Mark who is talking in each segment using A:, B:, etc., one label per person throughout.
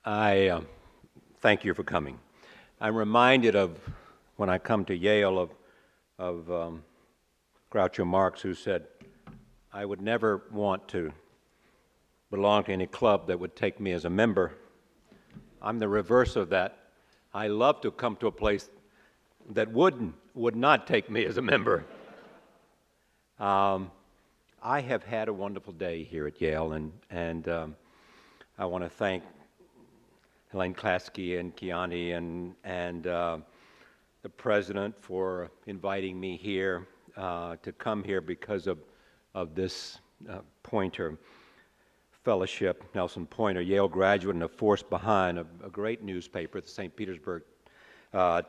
A: I thank you for coming. I'm reminded of when I come to Yale of Groucho Marx, who said, I would never want to belong to any club that would take me as a member. I'm the reverse of that. I love to come to a place that would not take me as a member. I have had a wonderful day here at Yale, and I want to thank Helene Klasky and Kiani and the president for inviting me here to come here because of this Poynter Fellowship, Nelson Poynter, Yale graduate and a force behind, a great newspaper, the St. Petersburg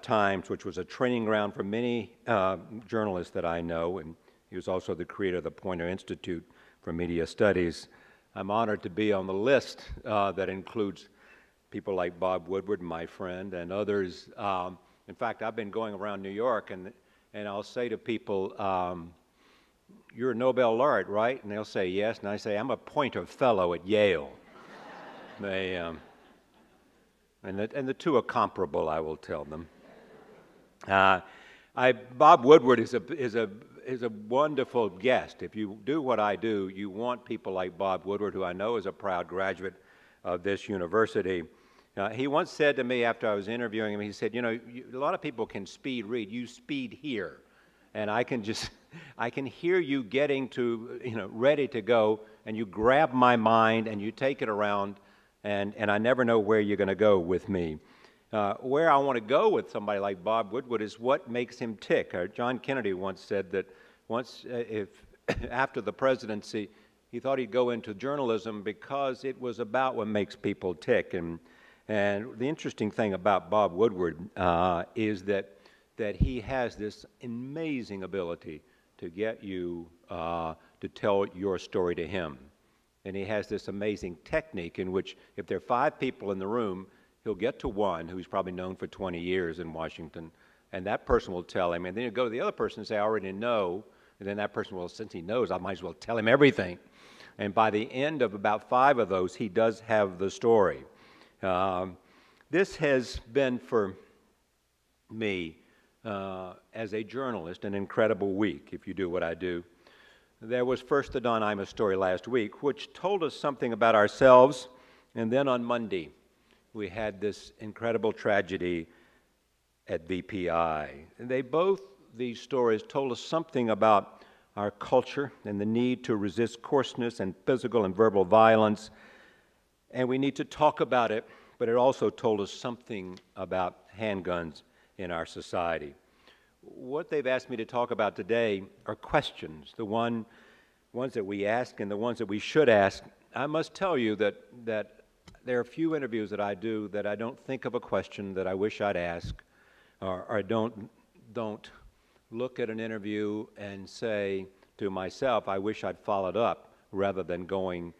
A: Times, which was a training ground for many journalists that I know, and he was also the creator of the Poynter Institute for Media Studies. I'm honored to be on the list that includes people like Bob Woodward, my friend, and others. In fact, I've been going around New York, and I'll say to people, you're a Nobel laureate, right? And they'll say yes, and I say, I'm a Poynter Fellow at Yale. They, and the two are comparable, I will tell them. Bob Woodward is a wonderful guest. If you do what I do, you want people like Bob Woodward, who I know is a proud graduate of this university. He once said to me after I was interviewing him, he said, you know, a lot of people can speed read. You speed hear. And I can hear you getting to, ready to go, and you grab my mind and you take it around, and I never know where you're going to go with me. Where I want to go with somebody like Bob Woodward is what makes him tick. John Kennedy once said that after the presidency, he thought he'd go into journalism because it was about what makes people tick. And the interesting thing about Bob Woodward is that he has this amazing ability to get you to tell your story to him. And he has this amazing technique in which if there are 5 people in the room, he'll get to one who's probably known for 20 years in Washington, and that person will tell him. And then he'll go to the other person and say, I already know. And then that person will, since he knows, I might as well tell him everything. And by the end of about 5 of those, he does have the story. This has been for me, as a journalist, an incredible week, if you do what I do. There was first the Don Imus story last week, which told us something about ourselves, and then on Monday, we had this incredible tragedy at BPI. And these stories told us something about our culture and the need to resist coarseness and physical and verbal violence, and we need to talk about it, but it also told us something about handguns in our society. What they've asked me to talk about today are questions, the ones that we ask and the ones that we should ask. I must tell you that there are a few interviews that I do that I don't think of a question that I wish I'd ask, or don't look at an interview and say to myself, I wish I'd followed up, rather than going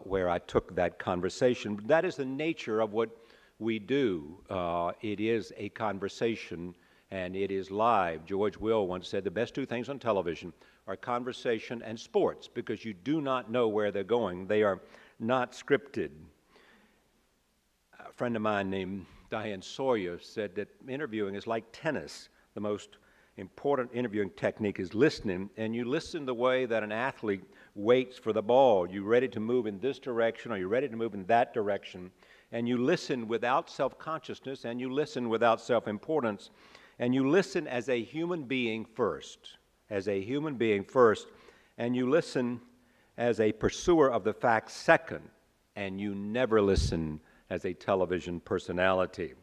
A: where I took that conversation. That is the nature of what we do. It is a conversation, and it is live. George Will once said the best 2 things on television are conversation and sports, because you do not know where they're going. They are not scripted. A friend of mine named Diane Sawyer said that interviewing is like tennis. The most important interviewing technique is listening, and you listen the way that an athlete waits for the ball. You're ready to move in this direction, or you're ready to move in that direction, and you listen without self-consciousness, and you listen without self-importance, and you listen as a human being first, and you listen as a pursuer of the facts second, and you never listen as a television personality.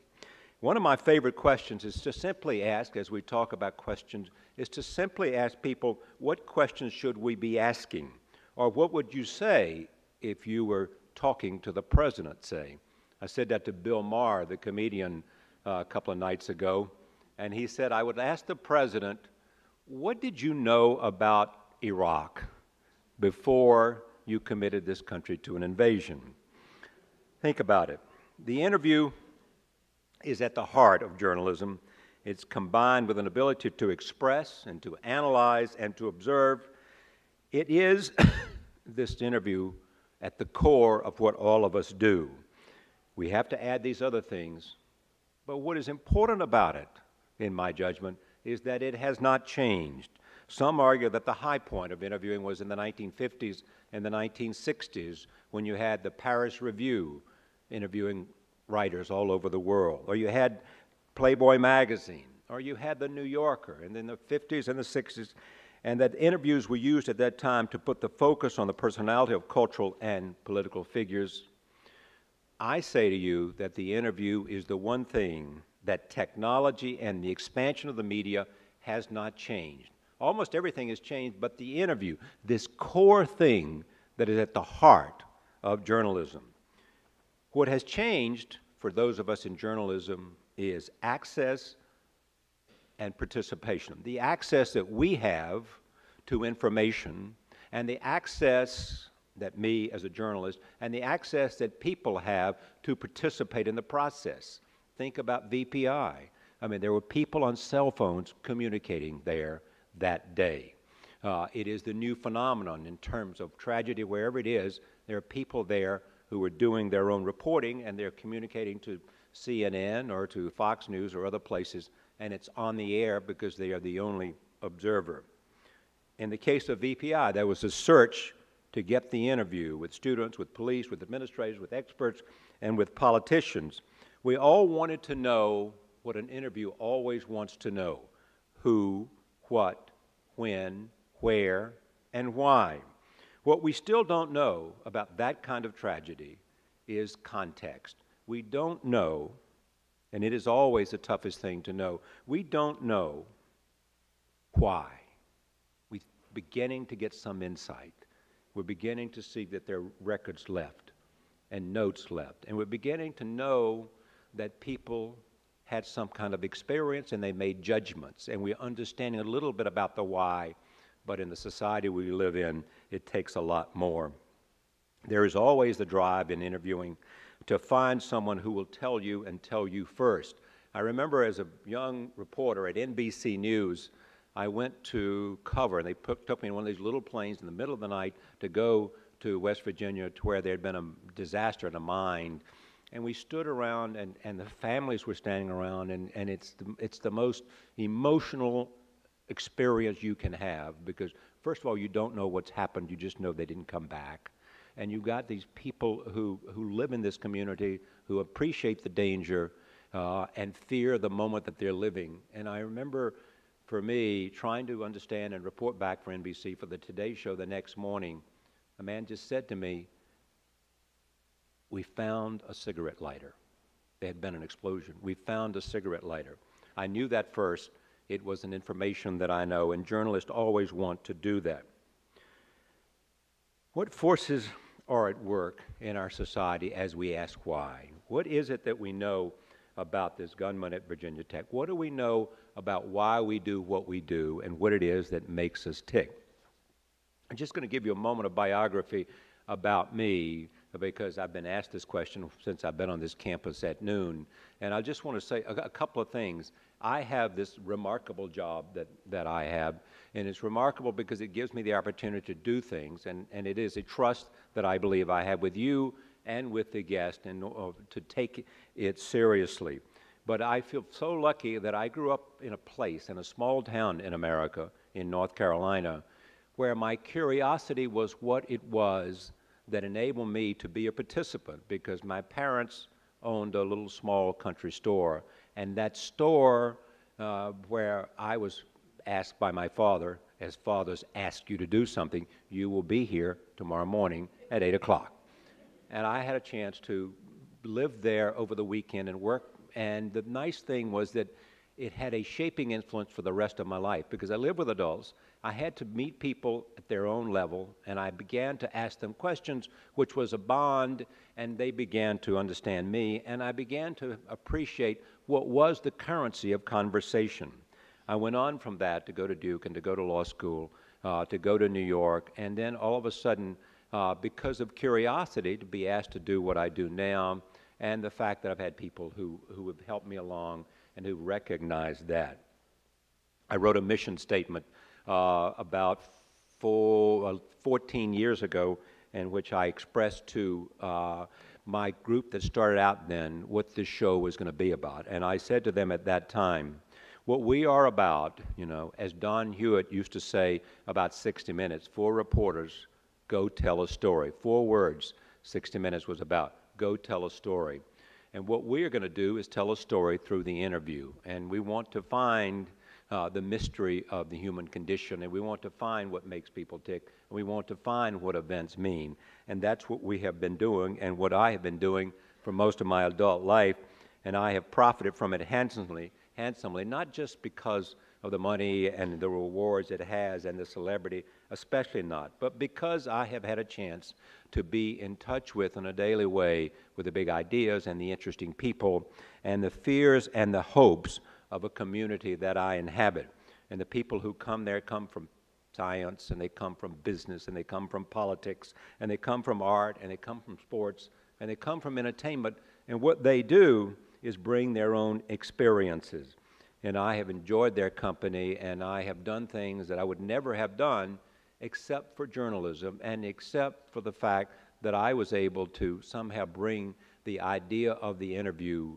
A: One of my favorite questions is to simply ask, as we talk about questions, is to simply ask people, what questions should we be asking? Or what would you say if you were talking to the president, say? I said that to Bill Maher, the comedian, a couple of nights ago, and he said, I would ask the president, what did you know about Iraq before you committed this country to an invasion? Think about it. The interview is at the heart of journalism. It's combined with an ability to express and to analyze and to observe. It is, this interview, at the core of what all of us do. We have to add these other things. But what is important about it, in my judgment, is that it has not changed. Some argue that the high point of interviewing was in the 1950s and the 1960s when you had the Paris Review interviewing writers all over the world, or you had Playboy magazine, or you had the New Yorker, and in the 50s and the 60s, and that interviews were used at that time to put the focus on the personality of cultural and political figures. I say to you that the interview is the one thing that technology and the expansion of the media has not changed. Almost everything has changed, but the interview, this core thing that is at the heart of journalism. What has changed for those of us in journalism is access and participation. The access that we have to information and the access that me as a journalist and the access that people have to participate in the process. Think about VPI. I mean, there were people on cell phones communicating there that day. It is the new phenomenon in terms of tragedy, wherever it is. There are people there who are doing their own reporting, and they're communicating to CNN or to Fox News or other places, and it's on the air because they are the only observer. In the case of VPI, there was a search to get the interview with students, with police, with administrators, with experts, and with politicians. We all wanted to know what an interview always wants to know: who, what, when, where, and why. What we still don't know about that kind of tragedy is context. We don't know, and it is always the toughest thing to know, we don't know why. We're beginning to get some insight. We're beginning to see that there are records left and notes left. And we're beginning to know that people had some kind of experience and they made judgments. And we're understanding a little bit about the why, but in the society we live in, it takes a lot more. There is always the drive in interviewing to find someone who will tell you and tell you first. I remember as a young reporter at NBC News, I went to cover, and they took me in one of these little planes in the middle of the night to go to West Virginia to where there had been a disaster in a mine. And we stood around, and the families were standing around, and it's the most emotional experience you can have because, first of all, you don't know what's happened. You just know they didn't come back. And you've got these people who live in this community, who appreciate the danger and fear the moment that they're living. And I remember, for me, trying to understand and report back for NBC for the Today Show the next morning, a man just said to me, "We found a cigarette lighter." There had been an explosion. "We found a cigarette lighter." I knew that first. It was an information that I know, and journalists always want to do that. What forces are at work in our society as we ask why? What is it that we know about this gunman at Virginia Tech? What do we know about why we do what we do and what it is that makes us tick? I'm just going to give you a moment of biography about me because I've been asked this question since I've been on this campus at noon. And I just want to say a couple of things. I have this remarkable job that I have, and it's remarkable because it gives me the opportunity to do things, and it is a trust that I believe I have with you and with the guest and to take it seriously. But I feel so lucky that I grew up in a place, in a small town in America, in North Carolina, where my curiosity was what it was that enabled me to be a participant, because my parents owned a little small country store, and that store where I was asked by my father, as fathers ask you to do something, you will be here tomorrow morning at 8 o'clock. And I had a chance to live there over the weekend and work, and the nice thing was that it had a shaping influence for the rest of my life, because I lived with adults. I had to meet people at their own level, and I began to ask them questions, which was a bond, and they began to understand me, and I began to appreciate what was the currency of conversation. I went on from that to go to Duke and to go to law school, to go to New York, and then all of a sudden, because of curiosity, to be asked to do what I do now, and the fact that I've had people who have helped me along and who recognize that. I wrote a mission statement about 14 years ago in which I expressed to my group that started out then what this show was going to be about. And I said to them at that time, what we are about, you know, as Don Hewitt used to say about 60 Minutes, 4 reporters, go tell a story. 4 words 60 Minutes was about, go tell a story. And what we are going to do is tell a story through the interview. And we want to find the mystery of the human condition, and we want to find what makes people tick, and we want to find what events mean. And that's what we have been doing, and what I have been doing for most of my adult life, and I have profited from it handsomely, not just because of the money and the rewards it has and the celebrity, especially not, but because I have had a chance to be in touch with, in a daily way, with the big ideas and the interesting people and the fears and the hopes of a community that I inhabit. And the people who come there come from science, and they come from business, and they come from politics, and they come from art, and they come from sports, and they come from entertainment. And what they do is bring their own experiences. And I have enjoyed their company, and I have done things that I would never have done except for journalism, and except for the fact that I was able to somehow bring the idea of the interview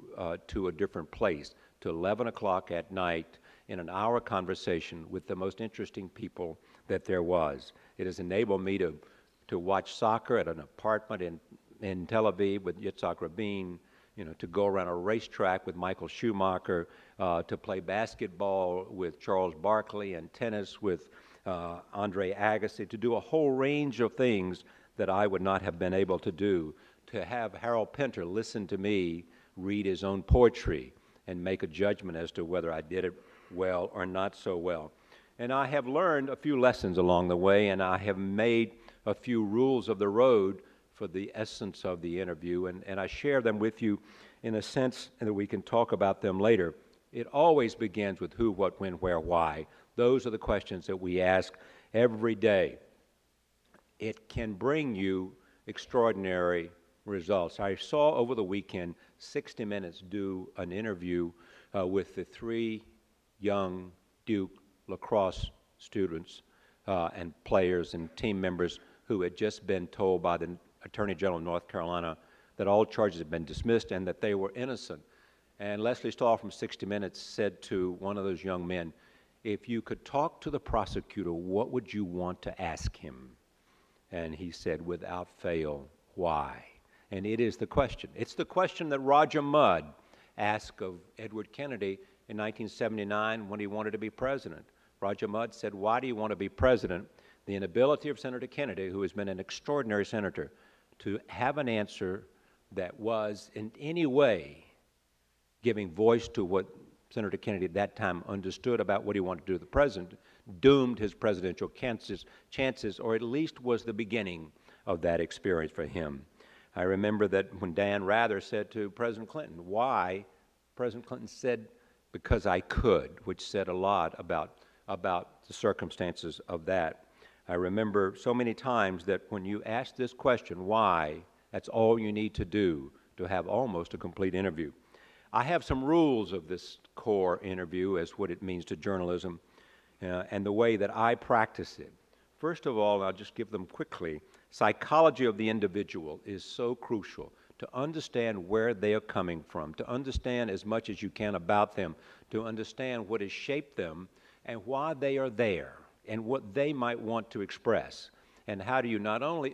A: to a different place, to 11 o'clock at night in an hour conversation with the most interesting people that there was. It has enabled me to watch soccer at an apartment in Tel Aviv with Yitzhak Rabin, you know, to go around a racetrack with Michael Schumacher, to play basketball with Charles Barkley, and tennis with Andre Agassi, to do a whole range of things that I would not have been able to do, to have Harold Pinter listen to me read his own poetry and make a judgment as to whether I did it well or not so well. And I have learned a few lessons along the way, and I have made a few rules of the road for the essence of the interview, and I share them with you in a sense that we can talk about them later. It always begins with who, what, when, where, why. Those are the questions that we ask every day. It can bring you extraordinary results. I saw over the weekend 60 Minutes do an interview with the 3 young Duke lacrosse students and players and team members who had just been told by the Attorney General of North Carolina that all charges had been dismissed and that they were innocent. And Leslie Stahl from 60 Minutes said to one of those young men, if you could talk to the prosecutor, what would you want to ask him? And he said, without fail, why? And it is the question. It's the question that Roger Mudd asked of Edward Kennedy in 1979 when he wanted to be president. Roger Mudd said, why do you want to be president? The inability of Senator Kennedy, who has been an extraordinary senator, to have an answer that was in any way giving voice to what Senator Kennedy at that time understood about what he wanted to do to the president, doomed his presidential chances, or at least was the beginning of that experience for him. I remember that when Dan Rather said to President Clinton, why? President Clinton said, because I could, which said a lot about the circumstances of that. I remember so many times that when you ask this question, why, that's all you need to do to have almost a complete interview. I have some rules of this core interview as what it means to journalism and the way that I practice it. First of all, I'll just give them quickly. Psychology of the individual is so crucial, to understand where they are coming from, to understand as much as you can about them, to understand what has shaped them and why they are there and what they might want to express. And how do you not only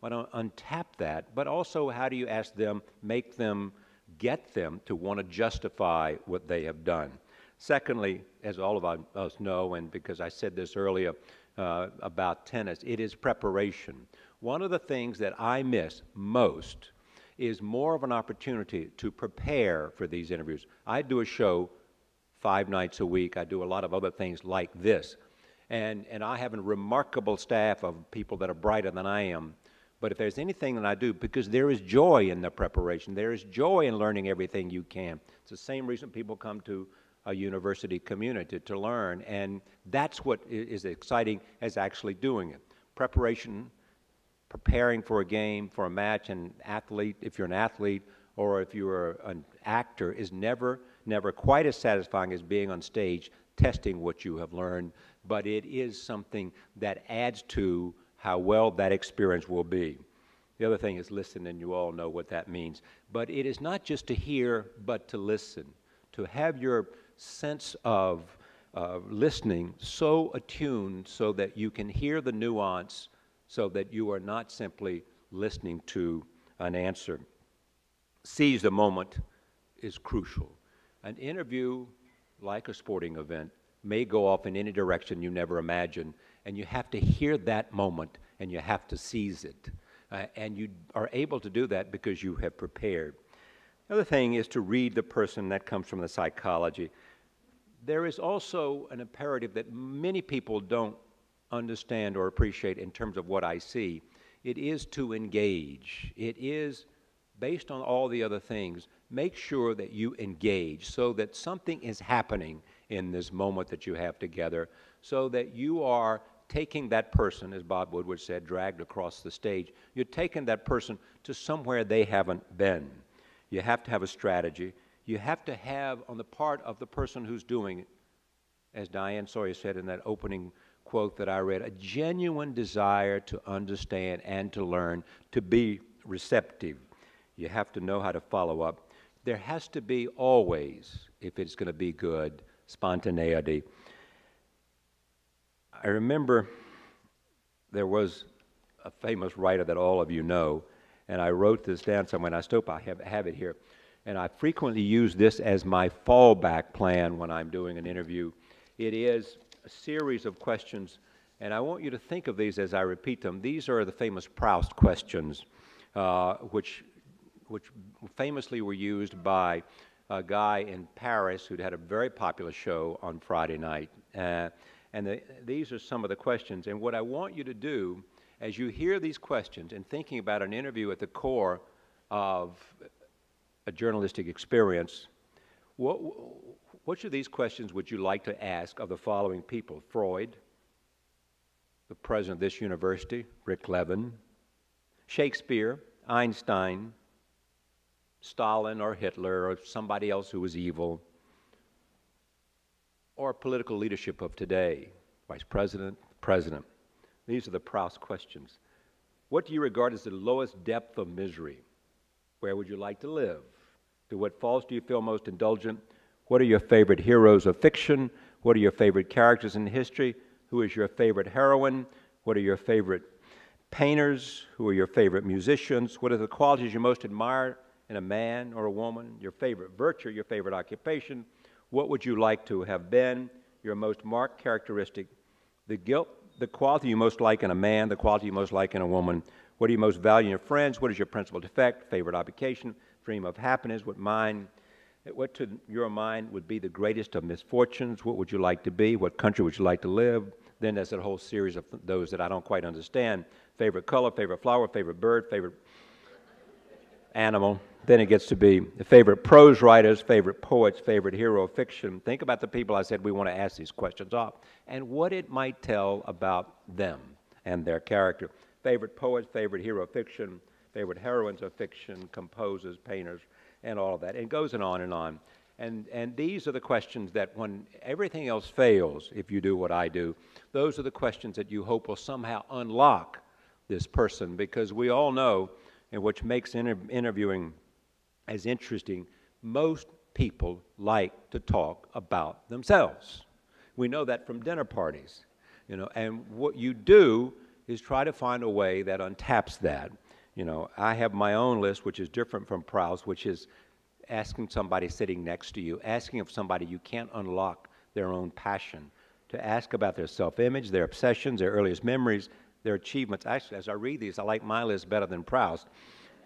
A: untap that, but also how do you ask them, make them, get them to want to justify what they have done. Secondly, as all of us know, and because I said this earlier about tennis, it is preparation. One of the things that I miss most is more of an opportunity to prepare for these interviews. I do a show 5 nights a week. I do a lot of other things like this. And I have a remarkable staff of people that are brighter than I am. But if there's anything that I do, because there is joy in the preparation, there is joy in learning everything you can. It's the same reason people come to a university community to learn, and that's what is exciting as actually doing it. Preparation, preparing for a game, for a match, an athlete, if you're an athlete, or if you're an actor, is never quite as satisfying as being on stage testing what you have learned, but it is something that adds to how well that experience will be. The other thing is listen, and you all know what that means. But it is not just to hear, but to listen, to have your sense of listening so attuned so that you can hear the nuance, so that you are not simply listening to an answer. Seize the moment is crucial. An interview, like a sporting event, may go off in any direction you never imagined, and you have to hear that moment, and you have to seize it. And you are able to do that because you have prepared. The other thing is to read the person. That comes from the psychology. There is also an imperative that many people don't understand or appreciate in terms of what I see. It is to engage. It is, based on all the other things, make sure that you engage so that something is happening in this moment that you have together, so that you are taking that person, as Bob Woodward said, dragged across the stage. You're taking that person to somewhere they haven't been. You have to have a strategy. You have to have, on the part of the person who's doing it, as Diane Sawyer said in that opening quote that I read, a genuine desire to understand and to learn, to be receptive. You have to know how to follow up. There has to be always, if it's going to be good, spontaneity. I remember there was a famous writer that all of you know, and I wrote this down somewhere, and I hope I have it here. And I frequently use this as my fallback plan when I'm doing an interview. It is a series of questions, and I want you to think of these as I repeat them. These are the famous Proust questions, which famously were used by a guy in Paris who'd had a very popular show on Friday night. These are some of the questions. And what I want you to do, as you hear these questions and thinking about an interview at the core of a journalistic experience, which of these questions would you like to ask of the following people? Freud, the president of this university, Rick Levin, Shakespeare, Einstein, Stalin or Hitler or somebody else who was evil, or political leadership of today, vice president, president. These are the Proust questions. What do you regard as the lowest depth of misery? Where would you like to live? To what faults do you feel most indulgent? What are your favorite heroes of fiction? What are your favorite characters in history? Who is your favorite heroine? What are your favorite painters? Who are your favorite musicians? What are the qualities you most admire in a man or a woman? Your favorite virtue, your favorite occupation? What would you like to have been? Your most marked characteristic? The quality you most like in a man, the quality you most like in a woman? What do you most value in your friends? What is your principal defect? Favorite occupation? Dream of happiness? What to your mind would be the greatest of misfortunes? What would you like to be? What country would you like to live? Then there's a whole series of those that I don't quite understand. Favorite color, favorite flower, favorite bird, favorite animal. Then it gets to be the favorite prose writers, favorite poets, favorite hero of fiction. Think about the people I said we want to ask these questions of and what it might tell about them and their character. Favorite poets, favorite hero of fiction, favorite heroines of fiction, composers, painters, and all of that. It goes on and on. And these are the questions that when everything else fails, if you do what I do, those are the questions that you hope will somehow unlock this person, because we all know, and which makes interviewing as interesting, most people like to talk about themselves. We know that from dinner parties, and what you do is try to find a way that untaps that. I have my own list, which is different from Proust, which is asking somebody sitting next to you, asking of somebody you can't unlock their own passion, to ask about their self-image, their obsessions, their earliest memories, their achievements. Actually, as I read these, I like my list better than Proust.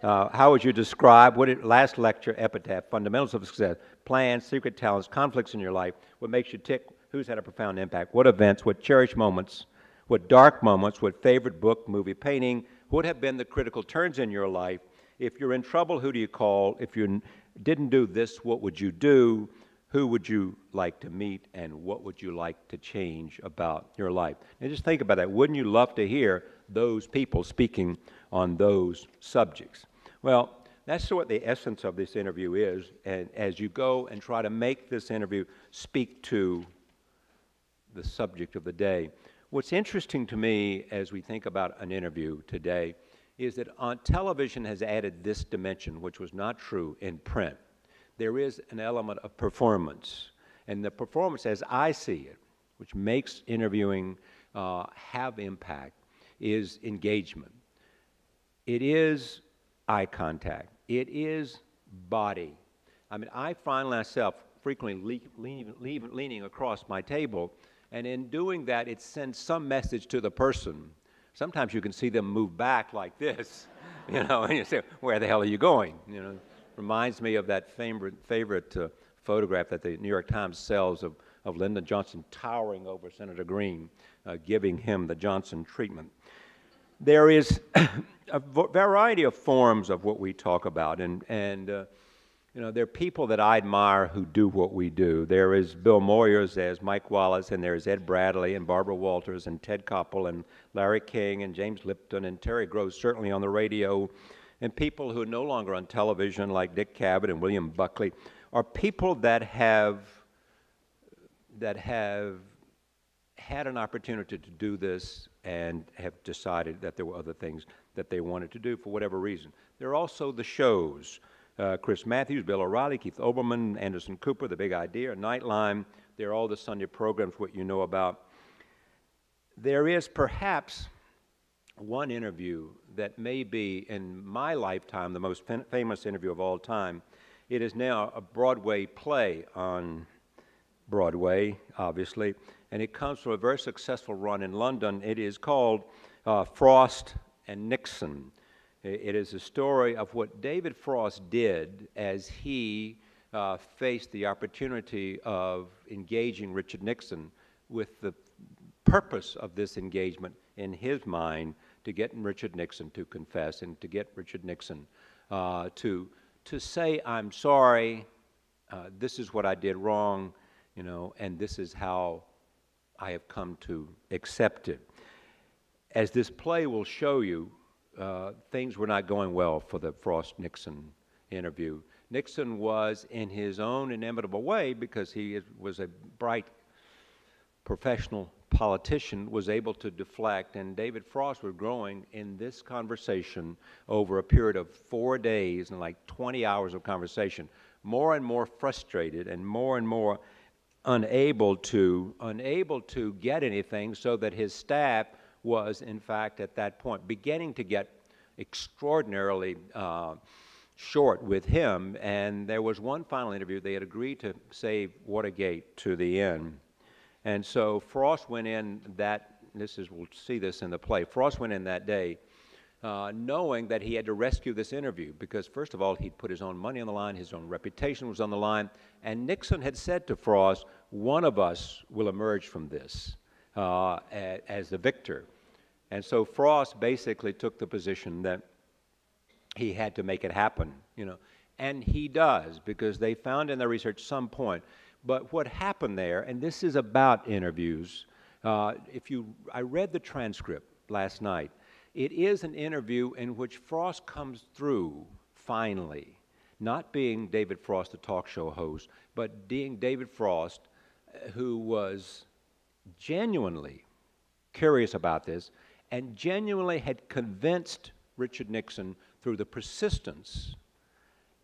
A: How would you describe, last lecture, epitaph, fundamentals of success, plans, secret talents, conflicts in your life, what makes you tick, who's had a profound impact, what events, what cherished moments, what dark moments, what favorite book, movie, painting, what have been the critical turns in your life? If you're in trouble, who do you call? If you didn't do this, what would you do? Who would you like to meet, and what would you like to change about your life? And just think about that. Wouldn't you love to hear those people speaking on those subjects? Well, that's what the essence of this interview is, and as you go and try to make this interview speak to the subject of the day. What's interesting to me as we think about an interview today is that television has added this dimension, which was not true in print. There is an element of performance, and the performance, as I see it, which makes interviewing have impact, is engagement. It is eye contact. It is body. I mean, I find myself frequently leaning across my table, and in doing that, it sends some message to the person. Sometimes you can see them move back like this, you know, and you say, where the hell are you going? You know, reminds me of that favorite photograph that the New York Times sells of Lyndon Johnson towering over Senator Green, giving him the Johnson treatment. There is a variety of forms of what we talk about, and you know, there are people that I admire who do what we do. There is Bill Moyers, there's Mike Wallace, and there's Ed Bradley, and Barbara Walters, and Ted Koppel, and Larry King, and James Lipton, and Terry Gross, certainly on the radio, and people who are no longer on television, like Dick Cavett and William Buckley, are people that have had an opportunity to do this and have decided that there were other things that they wanted to do for whatever reason. There are also the shows. Chris Matthews, Bill O'Reilly, Keith Olbermann, Anderson Cooper, The Big Idea, Nightline. They're all the Sunday programs, what you know about. There is perhaps one interview that may be, in my lifetime, the most famous interview of all time. It is now a Broadway play on Broadway, obviously, and it comes from a very successful run in London. It is called Frost and Nixon. It is a story of what David Frost did as he faced the opportunity of engaging Richard Nixon, with the purpose of this engagement in his mind to get Richard Nixon to confess and to get Richard Nixon to say, I'm sorry, this is what I did wrong, you know, and this is how I have come to accept it. As this play will show you, things were not going well for the Frost-Nixon interview. Nixon was, in his own inimitable way, because he was a bright professional politician, was able to deflect, and David Frost was growing in this conversation over a period of 4 days and like 20 hours of conversation, more and more frustrated and more unable to get anything, so that his staff was, in fact, at that point, beginning to get extraordinarily short with him. And there was one final interview. They had agreed to save Watergate to the end. And so Frost went in we'll see this in the play, Frost went in that day knowing that he had to rescue this interview, because first of all, he'd put his own money on the line, his own reputation was on the line, and Nixon had said to Frost, one of us will emerge from this as the victor. And so Frost basically took the position that he had to make it happen, you know, and he does, because they found in their research some point. But what happened there, and this is about interviews, I read the transcript last night. It is an interview in which Frost comes through finally, not being David Frost, a talk show host, but being David Frost, who was genuinely curious about this and genuinely had convinced Richard Nixon through the persistence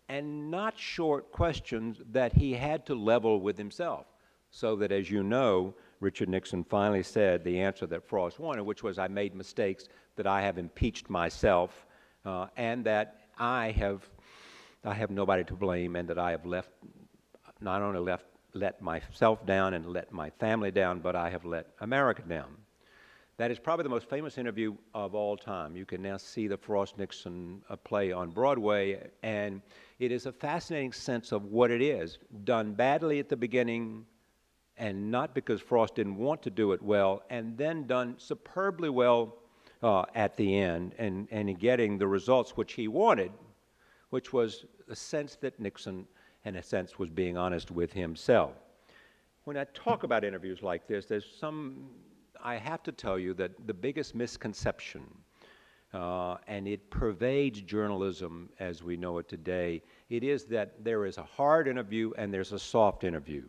A: and not short questions that he had to level with himself. So that, as you know, Richard Nixon finally said the answer that Frost wanted, which was, I made mistakes, that I have impeached myself, and that I have nobody to blame, and that I have not only let myself down and let my family down, but I have let America down. That is probably the most famous interview of all time. You can now see the Frost-Nixon play on Broadway, and it is a fascinating sense of what it is. Done badly at the beginning, and not because Frost didn't want to do it well, and then done superbly well at the end, and in getting the results which he wanted, which was a sense that Nixon, in a sense, was being honest with himself. When I talk about interviews like this, I have to tell you that the biggest misconception, and it pervades journalism as we know it today, it is that there is a hard interview and there's a soft interview.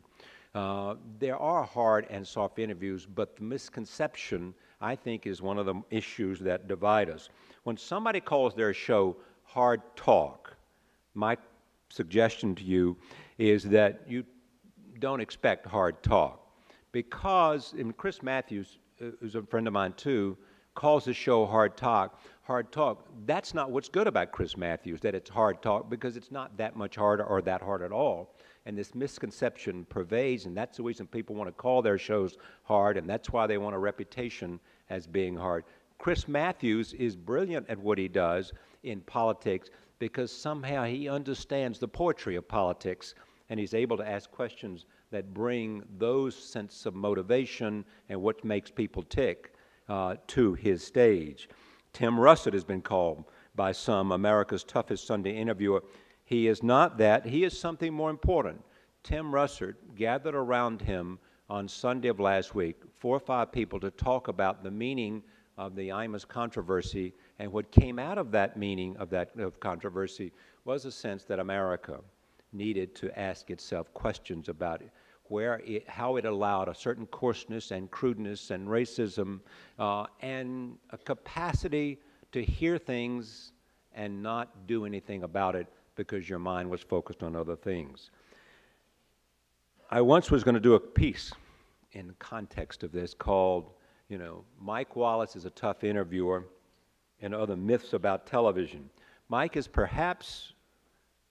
A: There are hard and soft interviews, but the misconception, I think is one of the issues that divide us. When somebody calls their show Hard Talk, my suggestion to you is that you don't expect hard talk, because and Chris Matthews, who's a friend of mine too, calls the show Hard Talk. Hard Talk. That's not what's good about Chris Matthews, that it's hard talk, because it's not that much harder or that hard at all. And this misconception pervades, and that's the reason people want to call their shows hard, and that's why they want a reputation as being hard. Chris Matthews is brilliant at what he does in politics because somehow he understands the poetry of politics, and he's able to ask questions that bring those sense of motivation and what makes people tick to his stage. Tim Russert has been called by some America's toughest Sunday interviewer. He is not that. He is something more important. Tim Russert gathered around him on Sunday of last week 4 or 5 people to talk about the meaning of the Imus controversy, and what came out of that meaning of controversy was a sense that America needed to ask itself questions about it, how it allowed a certain coarseness and crudeness and racism and a capacity to hear things and not do anything about it because your mind was focused on other things. I once was going to do a piece in the context of this called, Mike Wallace is a tough interviewer and other myths about television. Mike is perhaps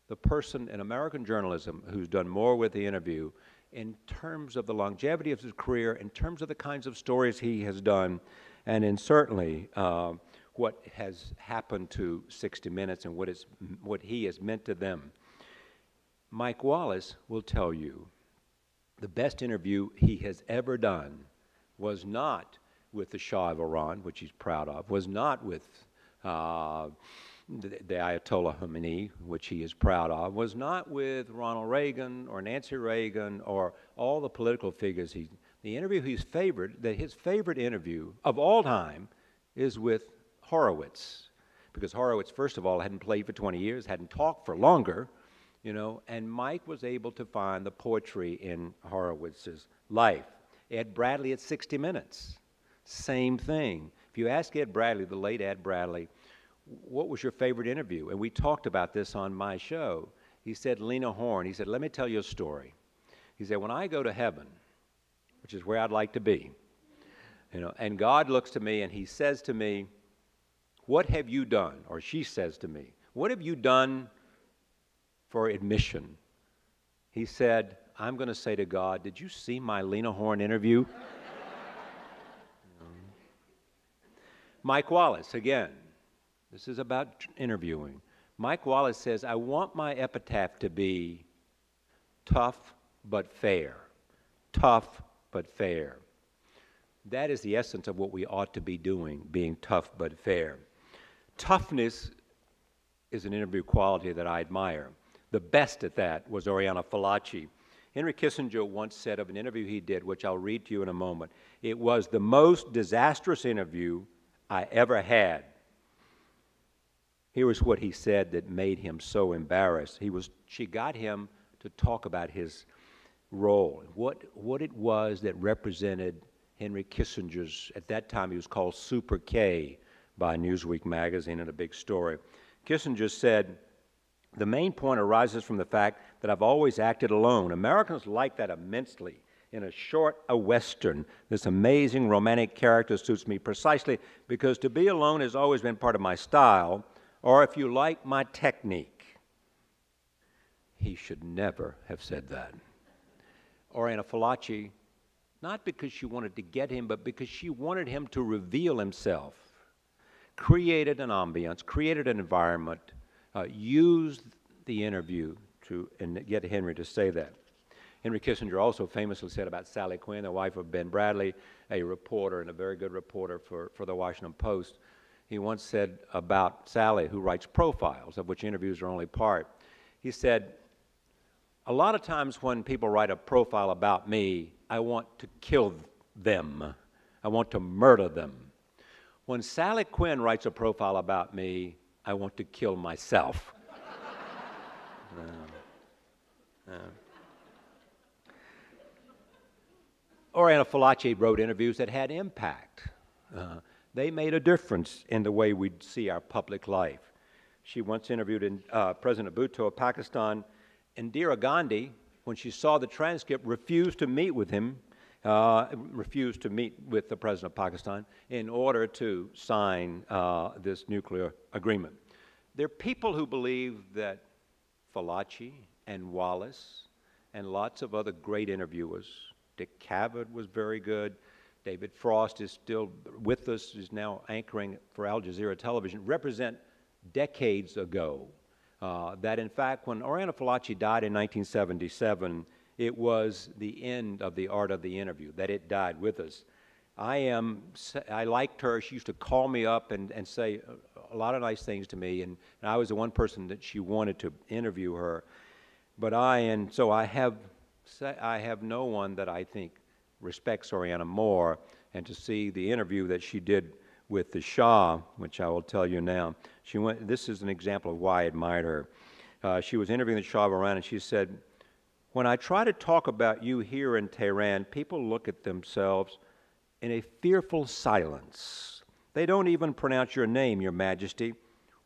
A: the person in American journalism who's done more with the interview in terms of the longevity of his career, in terms of the kinds of stories he has done, and in certainly what has happened to 60 Minutes and what he has meant to them. Mike Wallace will tell you the best interview he has ever done was not with the Shah of Iran, which he's proud of, was not with the Ayatollah Khomeini, which he is proud of, was not with Ronald Reagan or Nancy Reagan or all the political figures. The interview his favorite interview of all time is with Horowitz, because Horowitz, first of all, hadn't played for 20 years, hadn't talked for longer, and Mike was able to find the poetry in Horowitz's life. Ed Bradley at 60 Minutes, same thing. If you ask Ed Bradley, the late Ed Bradley, what was your favorite interview? And we talked about this on my show. He said, Lena Horne. He said, let me tell you a story. He said, when I go to heaven, which is where I'd like to be, and God looks to me and he says to me, what have you done? Or she says to me, what have you done for admission? He said, I'm going to say to God, did you see my Lena Horne interview? Mike Wallace, again, this is about interviewing. Mike Wallace says, I want my epitaph to be tough but fair. Tough but fair. That is the essence of what we ought to be doing, being tough but fair. Toughness is an interview quality that I admire. The best at that was Oriana Fallaci. Henry Kissinger once said of an interview he did, which I'll read to you in a moment, it was the most disastrous interview I ever had. Here was what he said that made him so embarrassed. She got him to talk about his role, what it was that represented Henry Kissinger's, at that time he was called Super K by Newsweek magazine in a big story. Kissinger said, the main point arises from the fact that I've always acted alone. Americans like that immensely. In a short, a Western, this amazing romantic character suits me precisely because to be alone has always been part of my style, or if you like, my technique. He should never have said that. Oriana Fallaci, not because she wanted to get him, but because she wanted him to reveal himself, created an ambience, created an environment, used the interview to get Henry to say that. Henry Kissinger also famously said about Sally Quinn, the wife of Ben Bradley, a reporter and a very good reporter for the Washington Post. He once said about Sally, who writes profiles, of which interviews are only part, he said, a lot of times when people write a profile about me, I want to kill them. I want to murder them. When Sally Quinn writes a profile about me, I want to kill myself. Oriana Fallaci wrote interviews that had impact. They made a difference in the way we see our public life. She once interviewed President Bhutto of Pakistan. Indira Gandhi, when she saw the transcript, refused to meet with him, refused to meet with the President of Pakistan in order to sign this nuclear agreement. There are people who believe that Fallaci and Wallace and lots of other great interviewers, Dick Cavett was very good, David Frost is still with us, is now anchoring for Al Jazeera television, represent decades ago. That in fact, when Oriana Fallaci died in 1977, it was the end of the art of the interview, that it died with us. I liked her. She used to call me up and say a lot of nice things to me, and I was the one person that she wanted to interview her. But so I have no one that I think respects Oriana more, and to see the interview that she did with the Shah, which I will tell you now. This is an example of why I admired her. She was interviewing the Shah of Iran, and she said, "When I try to talk about you here in Tehran, people look at themselves in a fearful silence. They don't even pronounce your name, Your Majesty.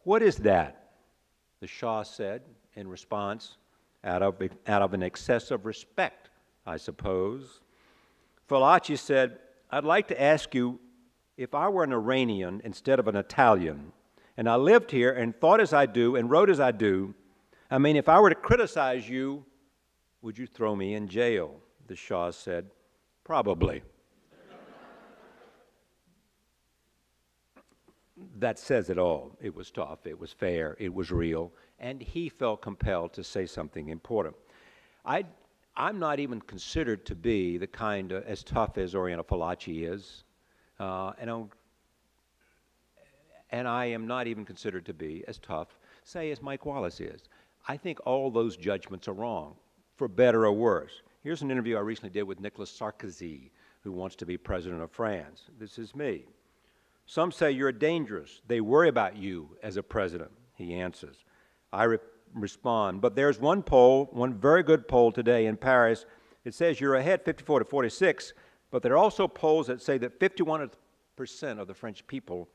A: What is that?" The Shah said in response, out of an excess of respect, I suppose. Fallaci said, "I'd like to ask you, if I were an Iranian instead of an Italian, and I lived here and thought as I do and wrote as I do, I mean, if I were to criticize you, would you throw me in jail?" The Shah said, "Probably." That says it all. It was tough, it was fair, it was real, and he felt compelled to say something important. I'm not even considered to be the kind of as tough as Oriana Fallaci is, and I am not even considered to be as tough, say, as Mike Wallace is. I think all those judgments are wrong, for better or worse. Here's an interview I recently did with Nicolas Sarkozy, who wants to be president of France. This is me. "Some say you're dangerous. They worry about you as a president," he answers. I respond, "But there's one poll, one very good poll today in Paris. It says you're ahead 54 to 46, but there are also polls that say that 51% of the French people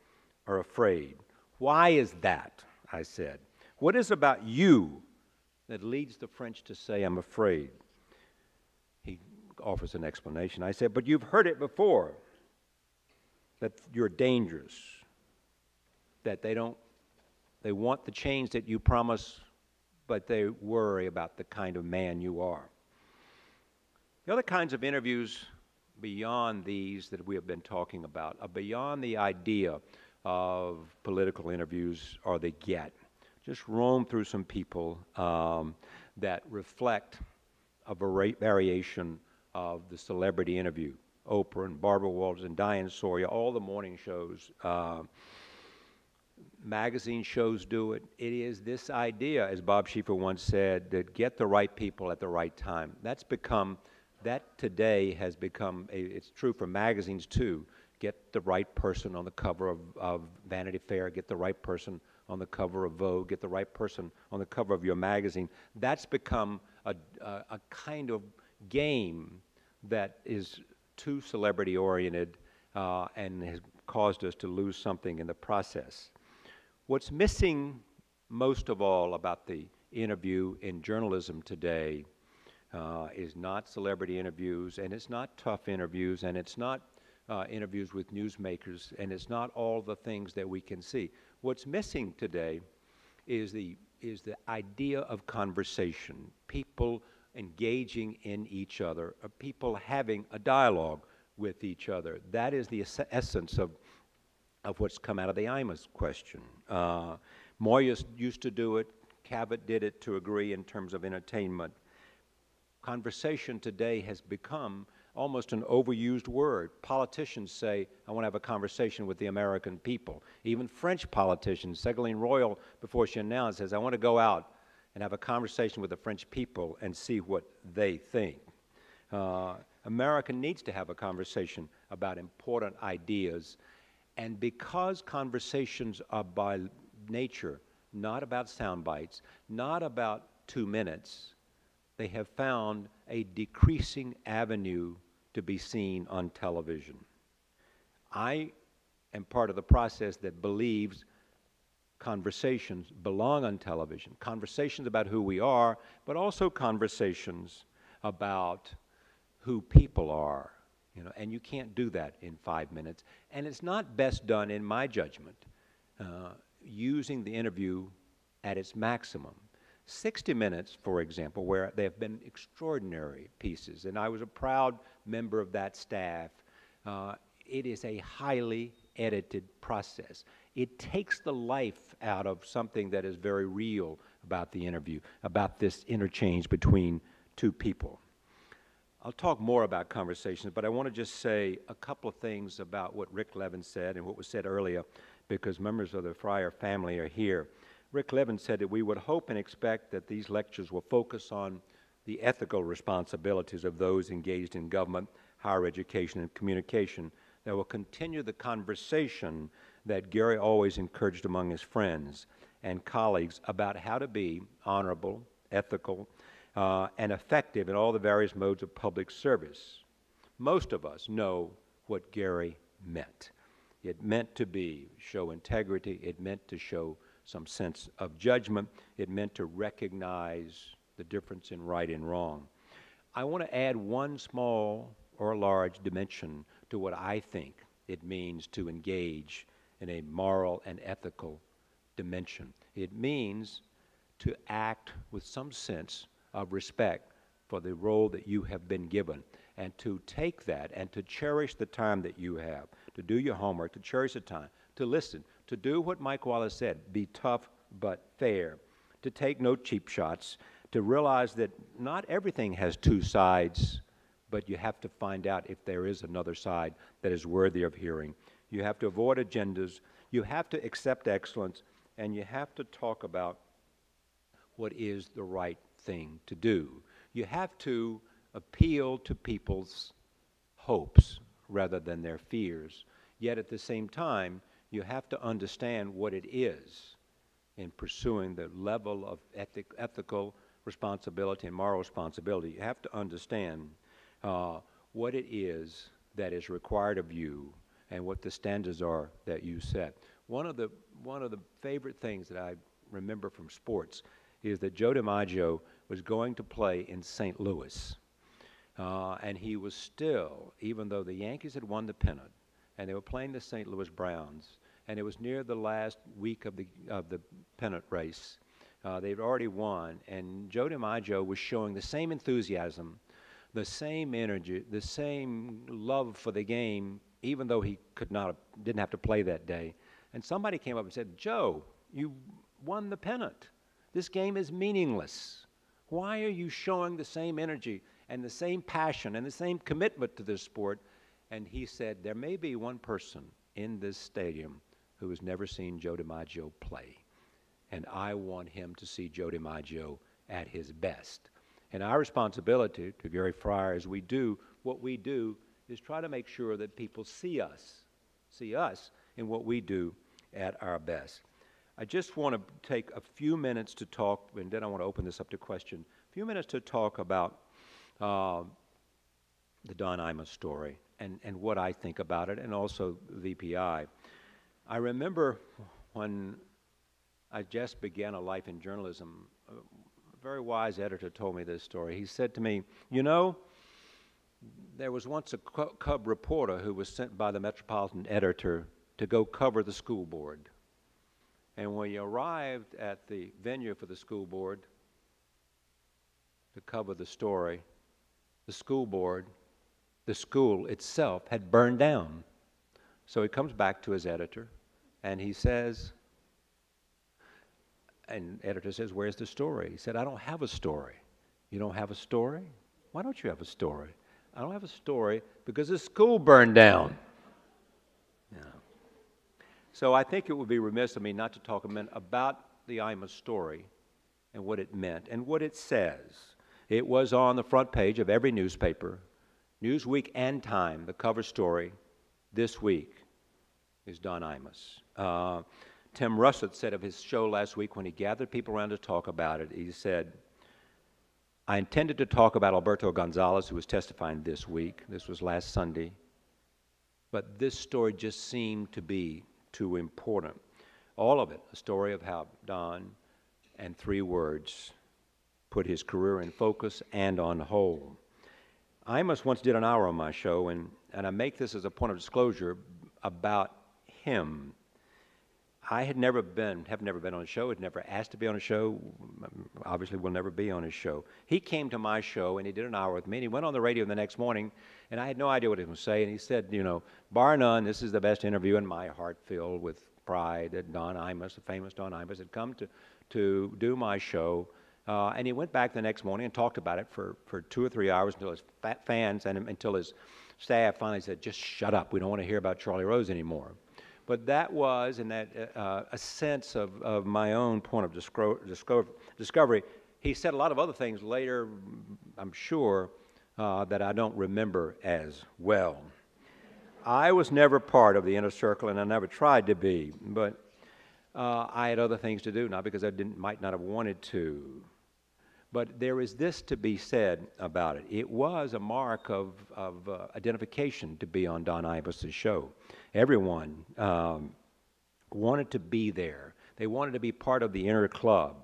A: are afraid." "Why is that?" I said. "What is about you that leads the French to say, 'I'm afraid'?" He offers an explanation. I said, "But you've heard it before, that you're dangerous, that they want the change that you promise, but they worry about the kind of man you are." The other kinds of interviews beyond these that we have been talking about are beyond the idea of political interviews or the get. Just roam through some people that reflect a variation of the celebrity interview. Oprah and Barbara Walters and Diane Sawyer, all the morning shows. Magazine shows do it. It is this idea, as Bob Schieffer once said, that get the right people at the right time. That today has become, it's true for magazines too. Get the right person on the cover of Vanity Fair, get the right person on the cover of Vogue, get the right person on the cover of your magazine. That's become a kind of game that is too celebrity-oriented and has caused us to lose something in the process. What's missing most of all about the interview in journalism today is not celebrity interviews, and it's not tough interviews, and it's not interviews with newsmakers, and it's not all the things that we can see. What's missing today is the idea of conversation, people engaging in each other, people having a dialogue with each other. That is the essence of what's come out of the Imus question. Moyes used to do it. Cavett did it to agree in terms of entertainment. Conversation today has become almost an overused word. Politicians say, "I want to have a conversation with the American people." Even French politicians, Ségolène Royal, before she announced, says, "I want to go out and have a conversation with the French people and see what they think." America needs to have a conversation about important ideas. And because conversations are by nature not about sound bites, not about 2 minutes, they have found a decreasing avenue to be seen on television. I and part of the process that believes conversations belong on television. Conversations about who we are, but also conversations about who people are. And you can't do that in 5 minutes. And it's not best done, in my judgment, using the interview at its maximum. 60 Minutes, for example, where there have been extraordinary pieces, and I was a proud member of that staff. It is a highly edited process. It takes the life out of something that is very real about the interview, about this interchange between two people. I'll talk more about conversations, but I want to just say a couple of things about what Rick Levin said and what was said earlier, because members of the Fryer family are here. Rick Levin said that we would hope and expect that these lectures will focus on the ethical responsibilities of those engaged in government, higher education, and communication, that will continue the conversation that Gary always encouraged among his friends and colleagues about how to be honorable, ethical, and effective in all the various modes of public service. Most of us know what Gary meant. It meant to show integrity. It meant to show some sense of judgment. It meant to recognize the difference in right and wrong. I want to add one small or large dimension to what I think it means to engage in a moral and ethical dimension. It means to act with some sense of respect for the role that you have been given, and to take that and to cherish the time that you have, to do your homework, to cherish the time, to listen, to do what Mike Wallace said, be tough but fair, to take no cheap shots, to realize that not everything has two sides, but you have to find out if there is another side that is worthy of hearing. You have to avoid agendas, you have to accept excellence, and you have to talk about what is the right thing to do. You have to appeal to people's hopes rather than their fears. Yet at the same time, you have to understand what it is in pursuing the level of ethical responsibility and moral responsibility. You have to understand what it is that is required of you and what the standards are that you set. One of the favorite things that I remember from sports is that Joe DiMaggio was going to play in St. Louis. And he was still, even though the Yankees had won the pennant, and they were playing the St. Louis Browns, and it was near the last week of the pennant race. They'd already won, and Joe DiMaggio was showing the same enthusiasm, the same energy, the same love for the game, even though he didn't have to play that day. And somebody came up and said, "Joe, you won the pennant. This game is meaningless. Why are you showing the same energy and the same passion and the same commitment to this sport?" And he said, "There may be one person in this stadium who has never seen Joe DiMaggio play, and I want him to see Joe DiMaggio at his best." And our responsibility to Gary Fryer as we do what we do is try to make sure that people see us in what we do at our best. I just want to take a few minutes to talk, and then I want to open this up to question, a few minutes to talk about the Don Imus story and what I think about it, and also VPI. I remember when I just began a life in journalism, a very wise editor told me this story. He said to me, "You know, there was once a cub reporter who was sent by the Metropolitan editor to go cover the school board. And when he arrived at the venue for the school board to cover the story, the school board, the school itself had burned down. So he comes back to his editor and he says, and the editor says, "Where's the story?" He said, "I don't have a story." "You don't have a story? Why don't you have a story?" "I don't have a story because the school burned down." Yeah. So I think it would be remiss of me not to talk a minute about the Imus story and what it meant and what it says. It was on the front page of every newspaper, Newsweek and Time. The cover story this week is Don Imus. Tim Russert said of his show last week when he gathered people around to talk about it, he said, "I intended to talk about Alberto Gonzalez, who was testifying this week." This was last Sunday. But this story just seemed to be too important. All of it, a story of how Don, and 3 words, put his career in focus and on hold. Imus once did an hour on my show, and I make this as a point of disclosure about him. I have never been on a show, had never asked to be on a show, obviously will never be on his show. He came to my show and he did an hour with me, and he went on the radio the next morning, and I had no idea what he was going to say, and he said, you know, bar none, this is the best interview, and my heart filled with pride that Don Imus, the famous Don Imus, had come to do my show. And he went back the next morning and talked about it for 2 or 3 hours until his fans and until his staff finally said, just shut up, we don't want to hear about Charlie Rose anymore. But that was, in that a sense of my own point of discovery. He said a lot of other things later, I'm sure, that I don't remember as well. I was never part of the inner circle, and I never tried to be, but I had other things to do, not because I might not have wanted to. But there is this to be said about it. It was a mark of identification to be on Don Imus's show. Everyone wanted to be there. They wanted to be part of the inner club.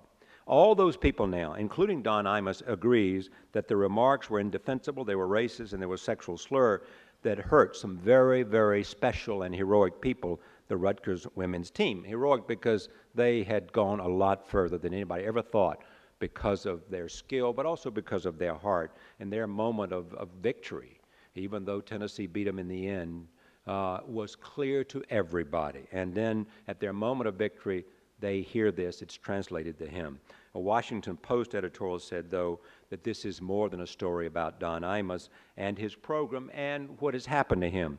A: All those people now, including Don Imus, agrees that the remarks were indefensible, they were racist, and there was sexual slur that hurt some very, very special and heroic people, the Rutgers women's team. Heroic because they had gone a lot further than anybody ever thought, because of their skill, but also because of their heart and their moment of victory, even though Tennessee beat them in the end, was clear to everybody. And then at their moment of victory, they hear this, it's translated to him. A Washington Post editorial said, though, that this is more than a story about Don Imus and his program and what has happened to him.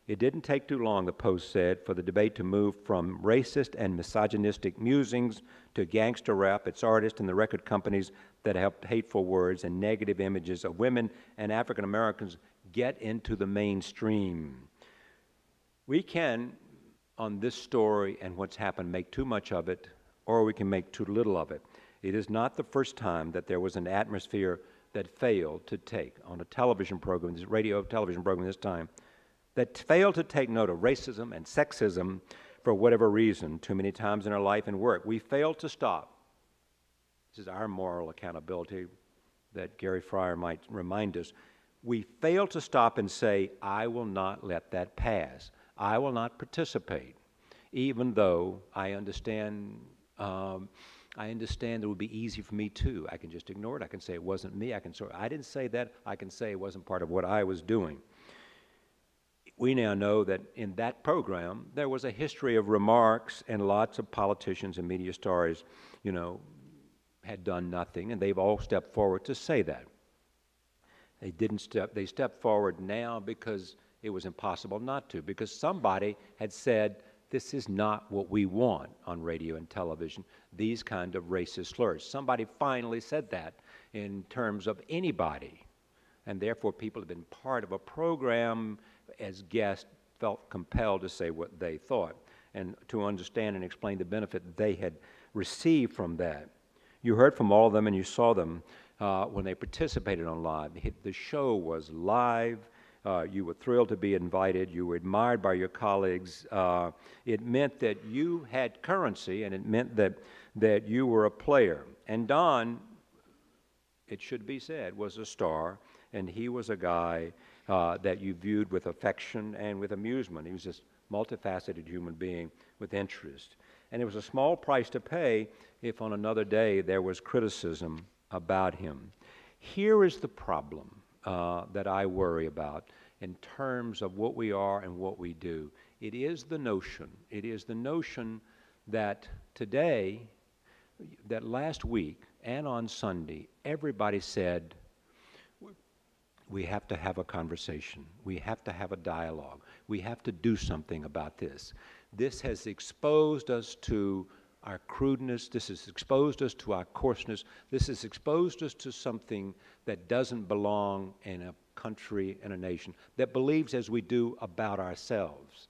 A: It didn't take too long, the Post said, for the debate to move from racist and misogynistic musings to gangster rap, its artists and the record companies that helped hateful words and negative images of women and African Americans get into the mainstream. We can, on this story and what's happened, make too much of it, or we can make too little of it. It is not the first time that there was an atmosphere that failed to take on a television program, this radio television program this time, that failed to take note of racism and sexism for whatever reason too many times in our life and work. We failed to stop. This is our moral accountability that Gary Fryer might remind us. We failed to stop and say, I will not let that pass. I will not participate, even though I understand it would be easy for me too. I can just ignore it. I can say it wasn't me. I didn't say that. I can say it wasn't part of what I was doing. We now know that in that program, there was a history of remarks, and lots of politicians and media stars, you know, had done nothing, and they've all stepped forward to say that. They stepped forward now because it was impossible not to, because somebody had said, this is not what we want on radio and television, these kind of racist slurs. Somebody finally said that in terms of anybody, and therefore people have been part of a program as guests felt compelled to say what they thought and to understand and explain the benefit they had received from that. You heard from all of them and you saw them when they participated on live. The show was live. You were thrilled to be invited. You were admired by your colleagues. It meant that you had currency, and it meant that you were a player. And Don, it should be said, was a star, and he was a guy that you viewed with affection and with amusement. He was this multifaceted human being with interest. And it was a small price to pay if on another day there was criticism about him. Here is the problem that I worry about in terms of what we are and what we do. It is the notion that today, that last week and on Sunday, everybody said, we have to have a conversation. We have to have a dialogue. We have to do something about this. This has exposed us to our crudeness. This has exposed us to our coarseness. This has exposed us to something that doesn't belong in a country and a nation, that believes as we do about ourselves.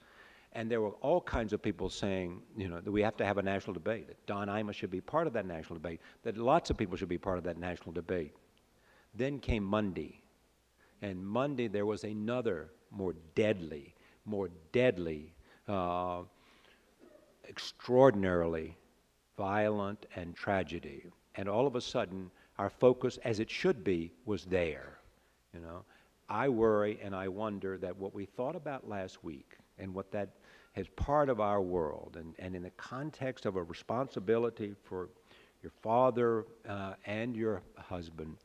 A: And there were all kinds of people saying, you know, that we have to have a national debate, that Don Imus should be part of that national debate, that lots of people should be part of that national debate. Then came Monday. And Monday there was another more deadly, more deadly, extraordinarily violent and tragedy. And all of a sudden, our focus, as it should be, was there. You know, I worry and I wonder that what we thought about last week and what that as part of our world, and in the context of a responsibility for your father and your husband,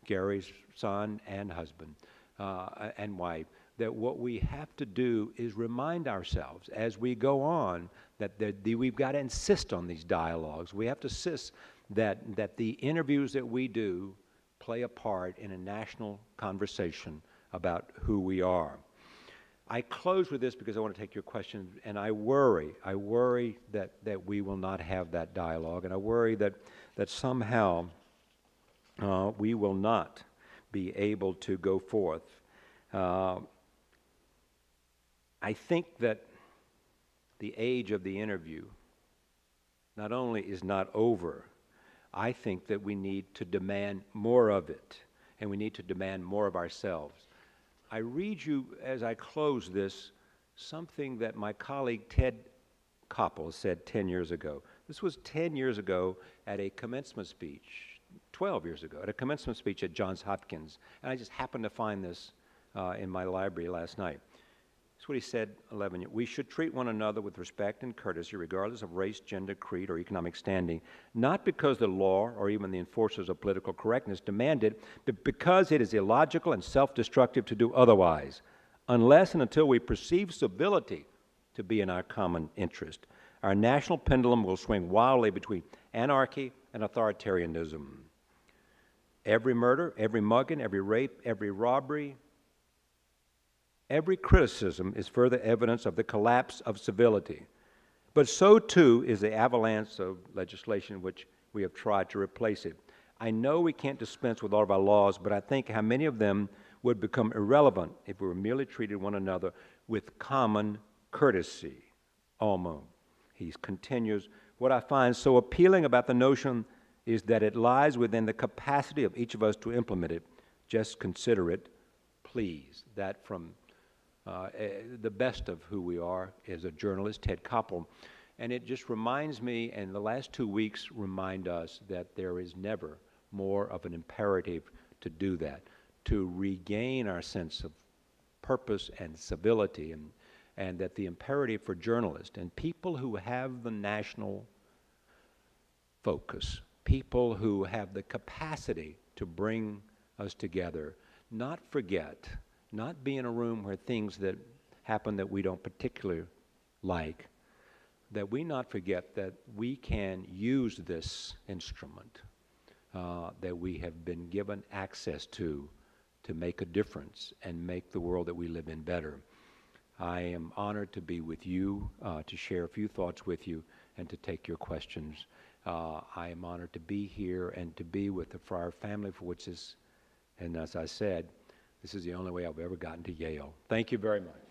A: Gary's son and husband and wife, that what we have to do is remind ourselves as we go on that we've got to insist on these dialogues. We have to insist that the interviews that we do play a part in a national conversation about who we are. I close with this because I want to take your question, and I worry that we will not have that dialogue, and I worry that somehow we will not be able to go forth. I think that the age of the interview not only is not over, I think that we need to demand more of it, and we need to demand more of ourselves. I read you, as I close this, something that my colleague Ted Koppel said 10 years ago. This was 10 years ago at a commencement speech, 12 years ago, at a commencement speech at Johns Hopkins. And I just happened to find this in my library last night. That's what he said 11 years. We should treat one another with respect and courtesy, regardless of race, gender, creed, or economic standing, not because the law or even the enforcers of political correctness demand it, but because it is illogical and self-destructive to do otherwise, unless and until we perceive civility to be in our common interest. Our national pendulum will swing wildly between anarchy and authoritarianism. Every murder, every mugging, every rape, every robbery, every criticism is further evidence of the collapse of civility. But so too is the avalanche of legislation which we have tried to replace it. I know we can't dispense with all of our laws, but I think how many of them would become irrelevant if we were merely treated one another with common courtesy. Almost. He continues, what I find so appealing about the notion is that it lies within the capacity of each of us to implement it. Just consider it, please. That from the best of who we are as a journalist, Ted Koppel. And it just reminds me, and the last 2 weeks remind us, that there is never more of an imperative to do that, to regain our sense of purpose and civility, and that the imperative for journalists and people who have the national focus, people who have the capacity to bring us together, not forget, not be in a room where things that happen that we don't particularly like, that we not forget that we can use this instrument that we have been given access to make a difference and make the world that we live in better. I am honored to be with you, to share a few thoughts with you, and to take your questions. I am honored to be here and to be with the Fryer family, for which is, and as I said, this is the only way I've ever gotten to Yale. Thank you very much.